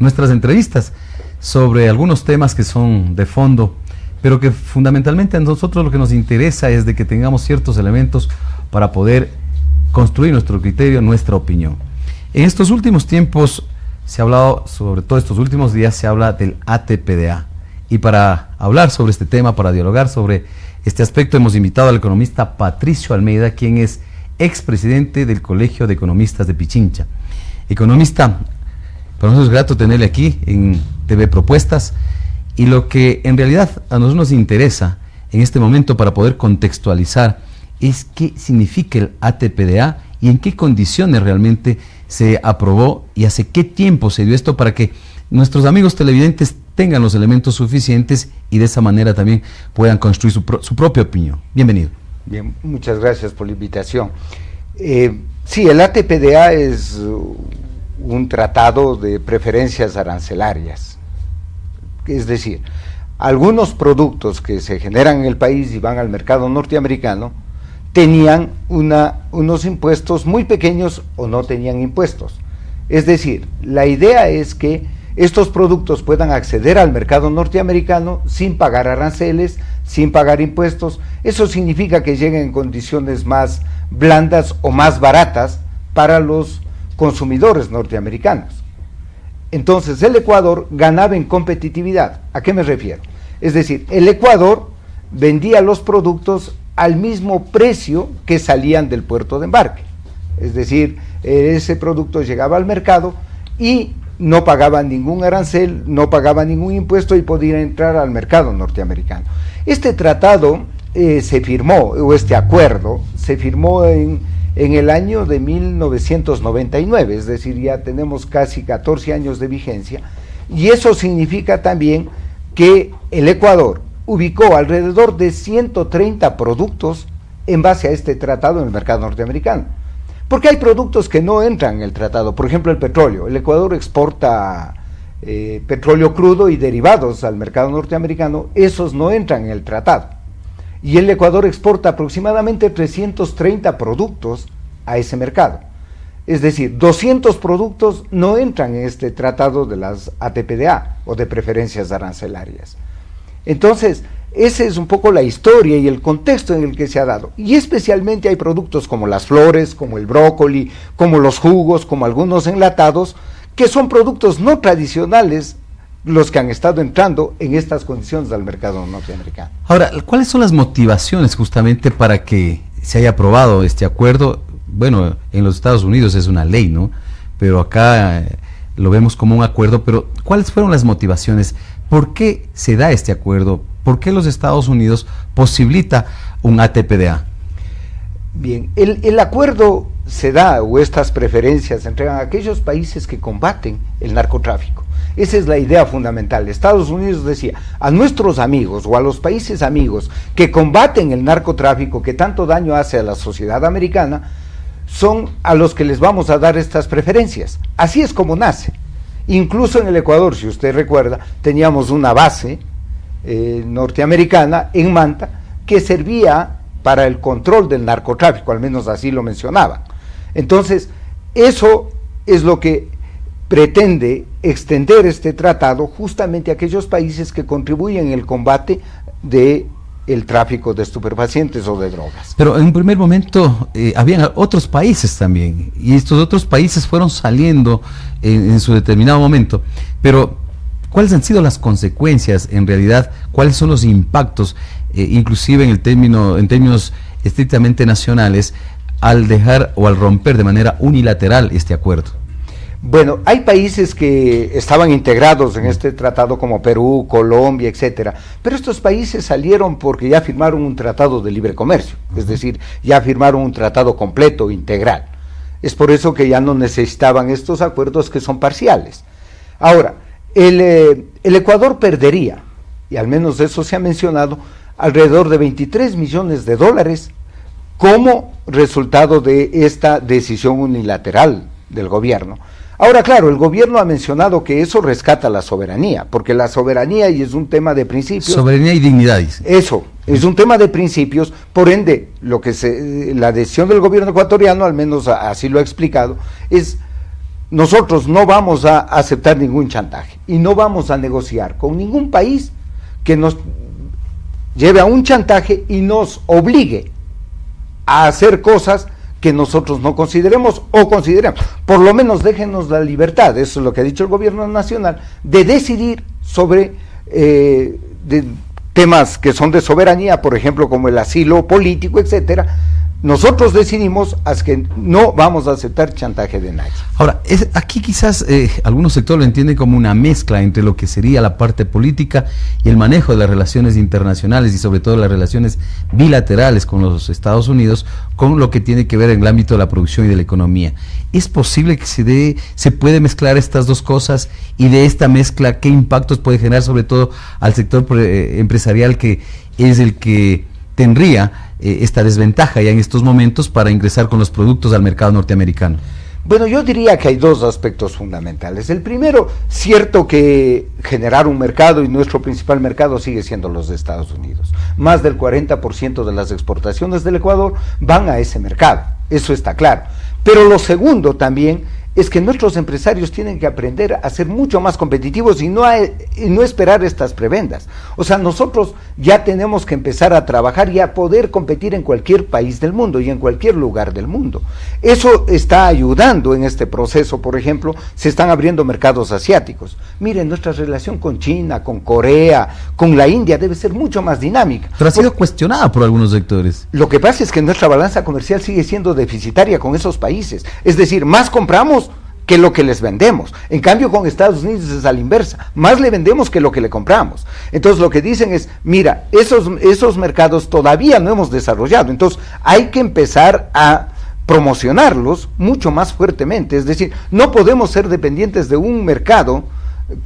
[SPEAKER 6] nuestras entrevistas sobre algunos temas que son de fondo, pero que fundamentalmente a nosotros lo que nos interesa es de que tengamos ciertos elementos para poder construir nuestro criterio, nuestra opinión. En estos últimos tiempos se ha hablado, sobre todo estos últimos días, se habla del ATPDA. Y para hablar sobre este tema, para dialogar sobre este aspecto, hemos invitado al economista Patricio Almeida, quien es expresidente del Colegio de Economistas de Pichincha. Economista, para nosotros es grato tenerle aquí en TV Propuestas, y lo que en realidad a nosotros nos interesa en este momento para poder contextualizar es qué significa el ATPDA y en qué condiciones realmente se aprobó y hace qué tiempo se dio esto, para que nuestros amigos televidentes tengan los elementos suficientes y de esa manera también puedan construir su propia opinión. Bienvenido.
[SPEAKER 10] Bien, muchas gracias por la invitación. Sí, el ATPDA es un tratado de preferencias arancelarias. Es decir, algunos productos que se generan en el país y van al mercado norteamericano tenían unos impuestos muy pequeños o no tenían impuestos. Es decir, la idea es que estos productos puedan acceder al mercado norteamericano sin pagar aranceles, sin pagar impuestos. Eso significa que lleguen en condiciones más blandas o más baratas para los consumidores norteamericanos. Entonces el Ecuador ganaba en competitividad. ¿A qué me refiero? Es decir, el Ecuador vendía los productos al mismo precio que salían del puerto de embarque. Es decir, ese producto llegaba al mercado y no pagaba ningún arancel, no pagaba ningún impuesto y podía entrar al mercado norteamericano. Este tratado se firmó, o este acuerdo, se firmó en el año de 1999, es decir, ya tenemos casi 14 años de vigencia, y eso significa también que el Ecuador ubicó alrededor de 130 productos en base a este tratado en el mercado norteamericano. Porque hay productos que no entran en el tratado, por ejemplo el petróleo. El Ecuador exporta petróleo crudo y derivados al mercado norteamericano, esos no entran en el tratado. Y el Ecuador exporta aproximadamente 330 productos a ese mercado. Es decir, 200 productos no entran en este tratado de las ATPDA o de preferencias arancelarias. Entonces, esa es un poco la historia y el contexto en el que se ha dado. Y especialmente hay productos como las flores, como el brócoli, como los jugos, como algunos enlatados, que son productos no tradicionales los que han estado entrando en estas condiciones al mercado norteamericano.
[SPEAKER 6] Ahora, ¿cuáles son las motivaciones justamente para que se haya aprobado este acuerdo? Bueno, en los Estados Unidos es una ley, ¿no? Pero acá lo vemos como un acuerdo, pero ¿cuáles fueron las motivaciones? ¿Por qué se da este acuerdo? ¿Por qué los Estados Unidos posibilita un ATPDA?
[SPEAKER 10] Bien, el acuerdo se da, o estas preferencias se entregan a aquellos países que combaten el narcotráfico. Esa es la idea fundamental. Estados Unidos decía, a nuestros amigos o a los países amigos que combaten el narcotráfico, que tanto daño hace a la sociedad americana, son a los que les vamos a dar estas preferencias. Así es como nace. Incluso en el Ecuador, si usted recuerda, teníamos una base norteamericana en Manta que servía para el control del narcotráfico, al menos así lo mencionaban. Entonces, eso es lo que pretende extender este tratado justamente a aquellos países que contribuyen en el combate de el tráfico de estupefacientes o de drogas.
[SPEAKER 6] Pero en un primer momento habían otros países también, y estos otros países fueron saliendo en su determinado momento, pero ¿cuáles han sido las consecuencias en realidad? ¿Cuáles son los impactos, inclusive en términos estrictamente nacionales, al dejar o al romper de manera unilateral este acuerdo?
[SPEAKER 10] Bueno, hay países que estaban integrados en este tratado como Perú, Colombia, etcétera, pero estos países salieron porque ya firmaron un tratado de libre comercio, es decir, ya firmaron un tratado completo, integral. Es por eso que ya no necesitaban estos acuerdos que son parciales. Ahora, el Ecuador perdería, y al menos eso se ha mencionado, alrededor de 23 millones de dólares como resultado de esta decisión unilateral del gobierno. Ahora, claro, el gobierno ha mencionado que eso rescata la soberanía, porque la soberanía, y es un tema de principios...
[SPEAKER 6] Soberanía y dignidad, dice.
[SPEAKER 10] Eso, es un tema de principios, por ende, la decisión del gobierno ecuatoriano, al menos así lo ha explicado, es: nosotros no vamos a aceptar ningún chantaje, y no vamos a negociar con ningún país que nos lleve a un chantaje y nos obligue a hacer cosas que nosotros no consideremos o consideremos. Por lo menos déjenos la libertad, eso es lo que ha dicho el gobierno nacional, de decidir sobre temas que son de soberanía, por ejemplo, como el asilo político, etcétera. Nosotros decidimos que no vamos a aceptar chantaje de nadie.
[SPEAKER 6] Ahora, aquí quizás algunos sectores lo entienden como una mezcla entre lo que sería la parte política y el manejo de las relaciones internacionales y sobre todo las relaciones bilaterales con los Estados Unidos, con lo que tiene que ver en el ámbito de la producción y de la economía. ¿Es posible que se puede mezclar estas dos cosas, y de esta mezcla qué impactos puede generar sobre todo al sector empresarial, que es el que tendría esta desventaja ya en estos momentos para ingresar con los productos al mercado norteamericano?
[SPEAKER 10] Bueno, yo diría que hay dos aspectos fundamentales. El primero, cierto que generar un mercado, y nuestro principal mercado sigue siendo los de Estados Unidos. Más del 40% de las exportaciones del Ecuador van a ese mercado, eso está claro. Pero lo segundo también es que nuestros empresarios tienen que aprender a ser mucho más competitivos y no esperar estas prebendas. O sea, nosotros ya tenemos que empezar a trabajar y a poder competir en cualquier país del mundo y en cualquier lugar del mundo. Eso está ayudando en este proceso. Por ejemplo, se están abriendo mercados asiáticos. Miren, nuestra relación con China, con Corea, con la India debe ser mucho más dinámica.
[SPEAKER 6] Pero ha sido cuestionada por algunos sectores.
[SPEAKER 10] Lo que pasa es que nuestra balanza comercial sigue siendo deficitaria con esos países. Es decir, más compramos que lo que les vendemos. En cambio, con Estados Unidos es a la inversa, más le vendemos que lo que le compramos. Entonces lo que dicen es: mira, esos mercados todavía no hemos desarrollado, entonces hay que empezar a promocionarlos mucho más fuertemente. Es decir, no podemos ser dependientes de un mercado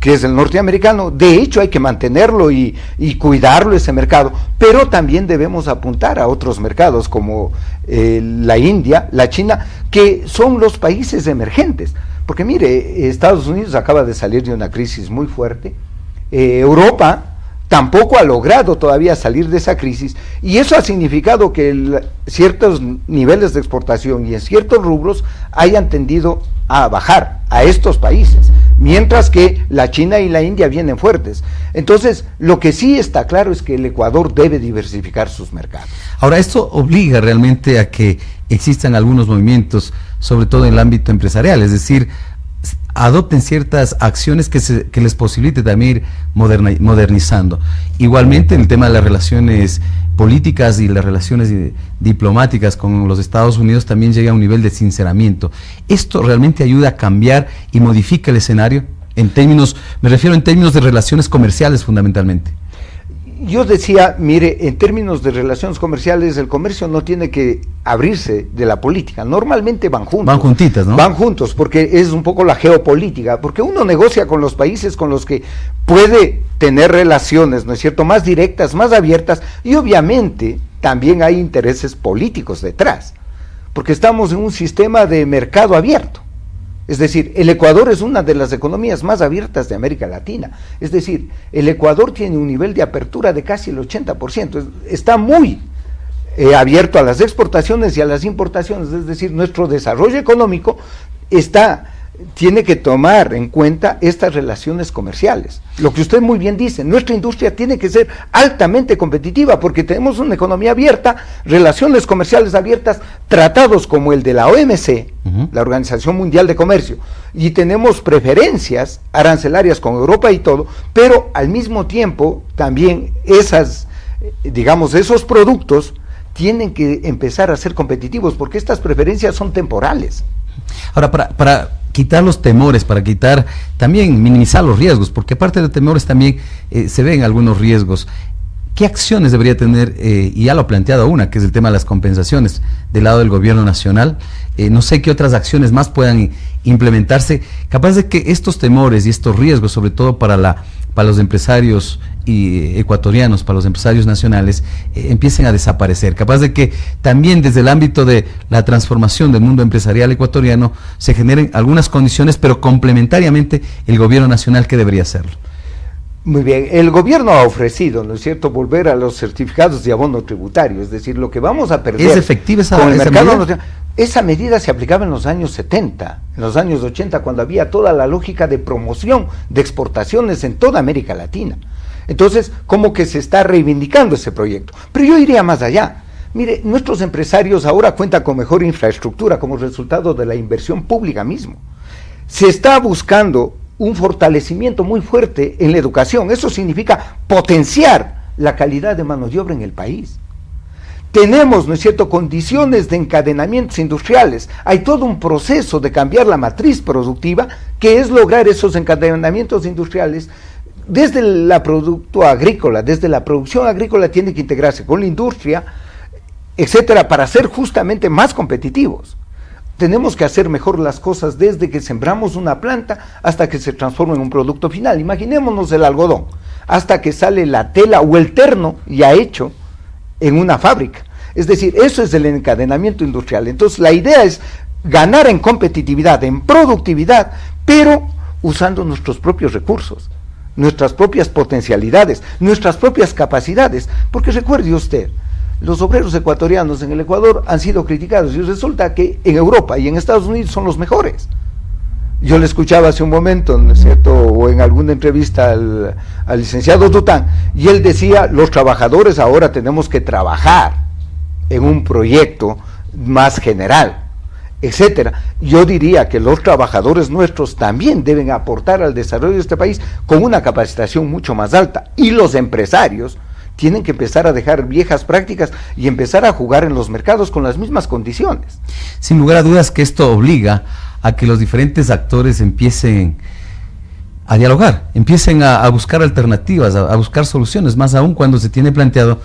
[SPEAKER 10] que es el norteamericano. De hecho, hay que mantenerlo y cuidarlo, ese mercado, pero también debemos apuntar a otros mercados como la India, la China, que son los países emergentes. Porque mire, Estados Unidos acaba de salir de una crisis muy fuerte, Europa tampoco ha logrado todavía salir de esa crisis, y eso ha significado que ciertos niveles de exportación y en ciertos rubros hayan tendido a bajar a estos países. mientras que la China y la India vienen fuertes. Entonces, lo que sí está claro es que el Ecuador debe diversificar sus mercados.
[SPEAKER 6] Ahora, esto obliga realmente a que existan algunos movimientos, sobre todo en el ámbito empresarial, es decir, adopten ciertas acciones que les posibilite también ir modernizando. Igualmente, en el tema de las relaciones políticas y las relaciones diplomáticas con los Estados Unidos también llega a un nivel de sinceramiento. ¿Esto realmente ayuda a cambiar y modifica el escenario? Me refiero en términos de relaciones comerciales fundamentalmente.
[SPEAKER 10] Yo decía, mire, en términos de relaciones comerciales, el comercio no tiene que abrirse de la política, normalmente van juntos.
[SPEAKER 6] Van juntitas, ¿no?
[SPEAKER 10] Van juntos, porque es un poco la geopolítica, porque uno negocia con los países con los que puede tener relaciones, ¿no es cierto?, más directas, más abiertas, y obviamente también hay intereses políticos detrás, porque estamos en un sistema de mercado abierto. Es decir, el Ecuador es una de las economías más abiertas de América Latina. Es decir, el Ecuador tiene un nivel de apertura de casi el 80%. Está muy abierto a las exportaciones y a las importaciones. Es decir, nuestro desarrollo económico tiene que tomar en cuenta estas relaciones comerciales. Lo que usted muy bien dice, nuestra industria tiene que ser altamente competitiva porque tenemos una economía abierta, relaciones comerciales abiertas, tratados como el de la OMC, la Organización Mundial de Comercio, y tenemos preferencias arancelarias con Europa y todo, pero al mismo tiempo también esos productos tienen que empezar a ser competitivos porque estas preferencias son temporales.
[SPEAKER 6] Ahora, para quitar los temores, para también minimizar los riesgos, porque aparte de temores también se ven algunos riesgos. ¿Qué acciones debería tener, y ya lo ha planteado una, que es el tema de las compensaciones del lado del gobierno nacional? No sé qué otras acciones más puedan implementarse, capaz de que estos temores y estos riesgos, sobre todo para los empresarios ecuatorianos, para los empresarios nacionales, empiecen a desaparecer, capaz de que también desde el ámbito de la transformación del mundo empresarial ecuatoriano se generen algunas condiciones, pero complementariamente el gobierno nacional, ¿qué debería hacerlo?
[SPEAKER 10] Muy bien, el gobierno ha ofrecido, ¿no es cierto?, volver a los certificados de abono tributario, es decir, lo que vamos a perder.
[SPEAKER 6] ¿Es efectiva esa
[SPEAKER 10] medida? Esa medida se aplicaba en los años 70, en los años 80, cuando había toda la lógica de promoción de exportaciones en toda América Latina. Entonces, como que se está reivindicando ese proyecto. Pero yo iría más allá. Mire, nuestros empresarios ahora cuentan con mejor infraestructura como resultado de la inversión pública mismo. Se está buscando un fortalecimiento muy fuerte en la educación. Eso significa potenciar la calidad de mano de obra en el país. Tenemos, ¿no es cierto?, condiciones de encadenamientos industriales. Hay todo un proceso de cambiar la matriz productiva, que es lograr esos encadenamientos industriales desde la producto agrícola, desde la producción agrícola tiene que integrarse con la industria, etcétera, para ser justamente más competitivos. Tenemos que hacer mejor las cosas desde que sembramos una planta hasta que se transforma en un producto final. Imaginémonos el algodón, hasta que sale la tela o el terno ya hecho en una fábrica. Es decir, eso es el encadenamiento industrial. Entonces la idea es ganar en competitividad, en productividad, pero usando nuestros propios recursos, nuestras propias potencialidades, nuestras propias capacidades. Porque recuerde usted, los obreros ecuatorianos en el Ecuador han sido criticados y resulta que en Europa y en Estados Unidos son los mejores. Yo le escuchaba hace un momento, ¿no es cierto?, o en alguna entrevista al licenciado Dután, y él decía, los trabajadores ahora tenemos que trabajar en un proyecto más general, etcétera. Yo diría que los trabajadores nuestros también deben aportar al desarrollo de este país con una capacitación mucho más alta, y los empresarios tienen que empezar a dejar viejas prácticas y empezar a jugar en los mercados con las mismas condiciones.
[SPEAKER 6] Sin lugar a dudas que esto obliga a que los diferentes actores empiecen a dialogar, empiecen a buscar alternativas, a buscar soluciones, más aún cuando se tiene planteado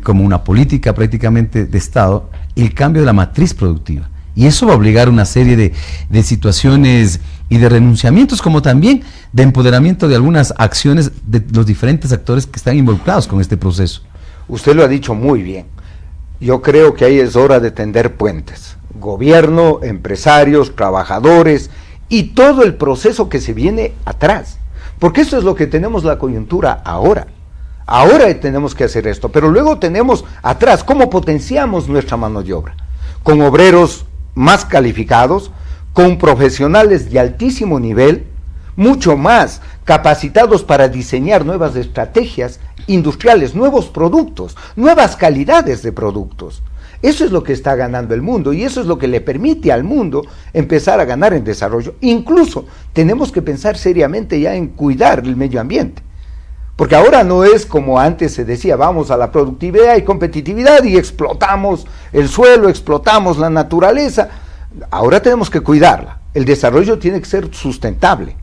[SPEAKER 6] como una política prácticamente de Estado el cambio de la matriz productiva. Y eso va a obligar una serie de situaciones y de renunciamientos, como también de empoderamiento de algunas acciones de los diferentes actores que están involucrados con este proceso.
[SPEAKER 10] Usted lo ha dicho muy bien. Yo creo que ahí es hora de tender puentes. Gobierno, empresarios, trabajadores y todo el proceso que se viene atrás. Porque eso es lo que tenemos la coyuntura ahora. Ahora tenemos que hacer esto, pero luego tenemos atrás cómo potenciamos nuestra mano de obra. Con obreros más calificados, con profesionales de altísimo nivel, mucho más capacitados para diseñar nuevas estrategias industriales, nuevos productos, nuevas calidades de productos. Eso es lo que está ganando el mundo y eso es lo que le permite al mundo empezar a ganar en desarrollo. Incluso tenemos que pensar seriamente ya en cuidar el medio ambiente. Porque ahora no es como antes se decía, vamos a la productividad y competitividad y explotamos el suelo, explotamos la naturaleza. Ahora tenemos que cuidarla. El desarrollo tiene que ser sustentable.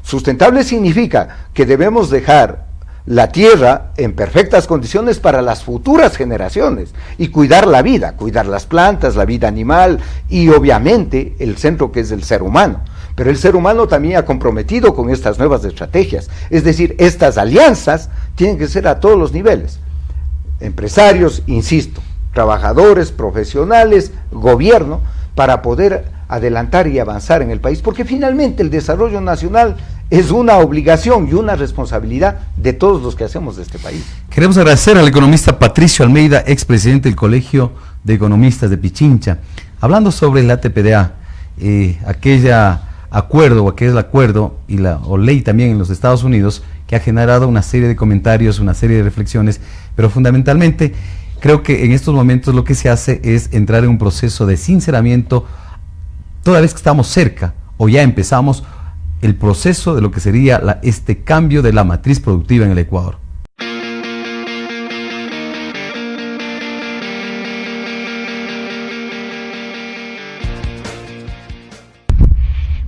[SPEAKER 10] Sustentable significa que debemos dejar la tierra en perfectas condiciones para las futuras generaciones y cuidar la vida, cuidar las plantas, la vida animal y obviamente el centro que es el ser humano. Pero el ser humano también ha comprometido con estas nuevas estrategias, es decir, estas alianzas tienen que ser a todos los niveles, empresarios, insisto, trabajadores, profesionales, gobierno, para poder adelantar y avanzar en el país, porque finalmente el desarrollo nacional es una obligación y una responsabilidad de todos los que hacemos de este país.
[SPEAKER 6] Queremos agradecer al economista Patricio Almeida, expresidente del Colegio de Economistas de Pichincha, hablando sobre el ATPDA, aquella acuerdo, o aquel acuerdo o ley también en los Estados Unidos que ha generado una serie de comentarios, una serie de reflexiones, pero fundamentalmente creo que en estos momentos lo que se hace es entrar en un proceso de sinceramiento, toda vez que estamos cerca o ya empezamos el proceso de lo que sería este cambio de la matriz productiva en el Ecuador.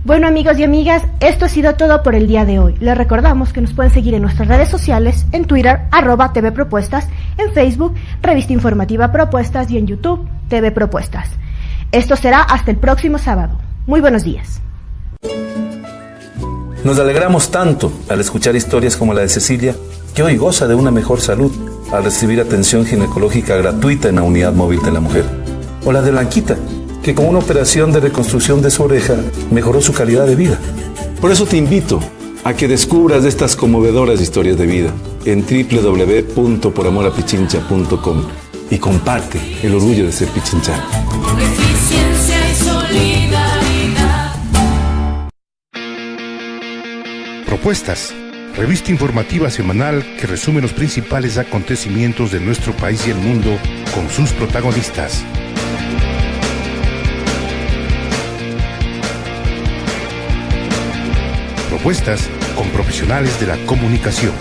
[SPEAKER 5] Bueno, amigos y amigas, esto ha sido todo por el día de hoy. Les recordamos que nos pueden seguir en nuestras redes sociales, en Twitter, @TV Propuestas, en Facebook, Revista Informativa Propuestas y en YouTube, TV Propuestas. Esto será hasta el próximo sábado. Muy buenos días.
[SPEAKER 3] Nos alegramos tanto al escuchar historias como la de Cecilia, que hoy goza de una mejor salud al recibir atención ginecológica gratuita en la unidad móvil de la mujer. O la de Blanquita, que con una operación de reconstrucción de su oreja mejoró su calidad de vida. Por eso te invito a que descubras estas conmovedoras historias de vida en www.poramorapichincha.com y comparte el orgullo de ser pichinchano.
[SPEAKER 4] Eficiencia y solidaridad.
[SPEAKER 2] Propuestas. Revista informativa semanal que resume los principales acontecimientos de nuestro país y el mundo con sus protagonistas. Propuestas con profesionales de la comunicación.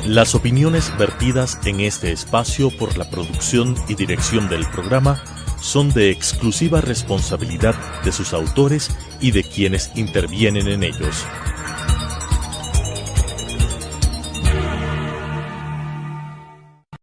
[SPEAKER 1] Las opiniones vertidas en este espacio por la producción y dirección del programa son de exclusiva responsabilidad de sus autores y de quienes intervienen en ellos.